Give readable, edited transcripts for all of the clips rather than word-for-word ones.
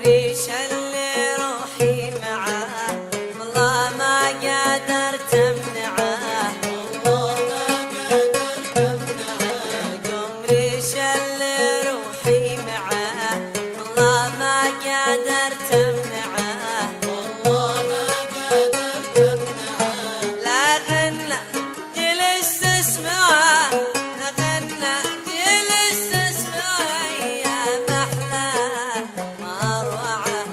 ريش اللي روحي معاه والله ما قدرت امنعه، والله ما قدرت امنعه. قوم ريش اللي روحي معاه والله ما قدرت امنعه، والله ما قدرت امنعه. لا غنى جلست اسمعه، لا غنى جلست اسمعه يا محلاه ما اروعه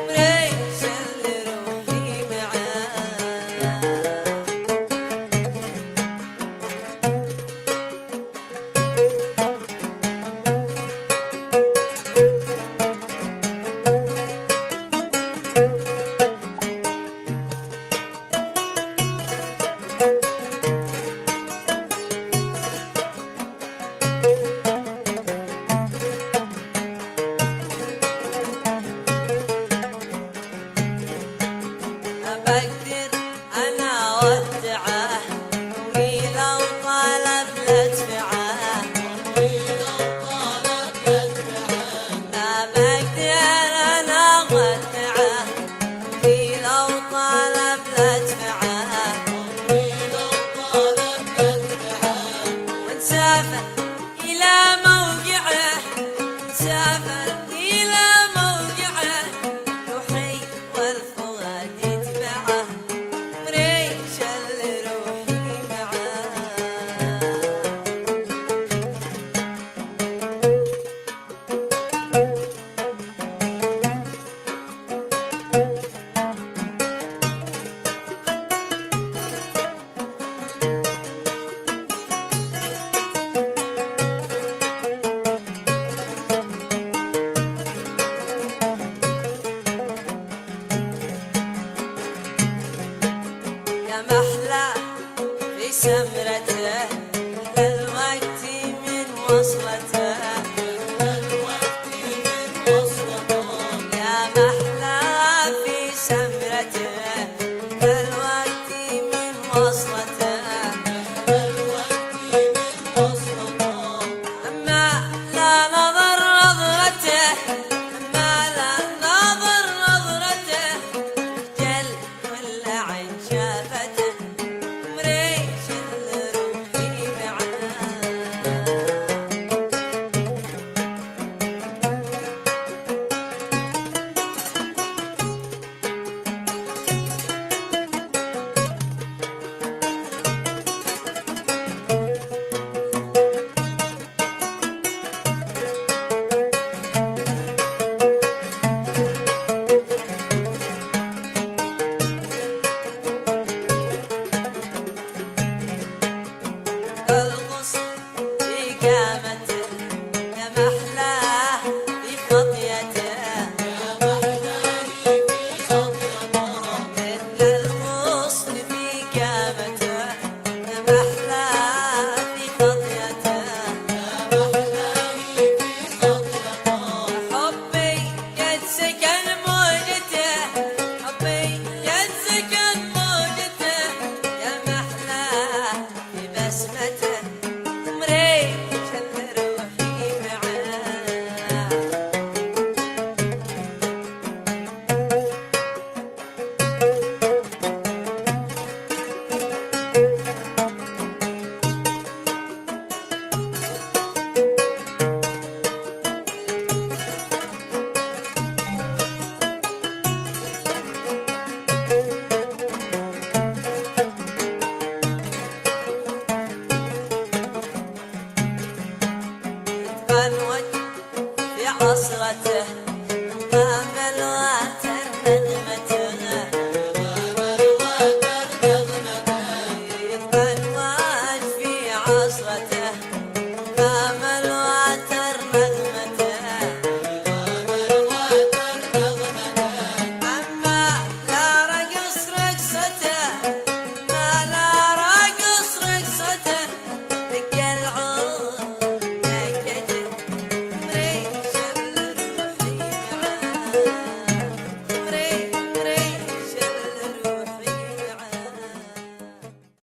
ريش اللي روحي معاه. بقدر انا اودعه ولو طلب لادفعه، ولو طلب لادفعه. لا بقدر انا اودعه ولو طلب لادفعه، ولو طلب لادفعه. ونسافر الى موقعه، نسافر الى موقعه روحي والفؤاد يتبعه ريش اللي روحي معاه. يا محلى في سمرته الوقت من وصلته، الوقت من وصلته. يا محلى في سمرته الوقت من وصلته، الوقت من وصلته. أما لا نظر نظرته، أما لا نظر نظرته جل ولا عين شافته مريش اللي روحي معاه. الغصن في قامته يا محلاه في خطيته، يا محلاه في خطيته. إن الغصن في قامته يا محلاه في خطيته، يا محلاه في خطيته. حبي قد سكن موجته، حبي قد سكن موجته يا محلاه في بسمته مريش اللي روحي معاه. يتفنوج في عصرته أمام الواتر نغمته، أمام الواتر نغمته. يتفنوج في عصرته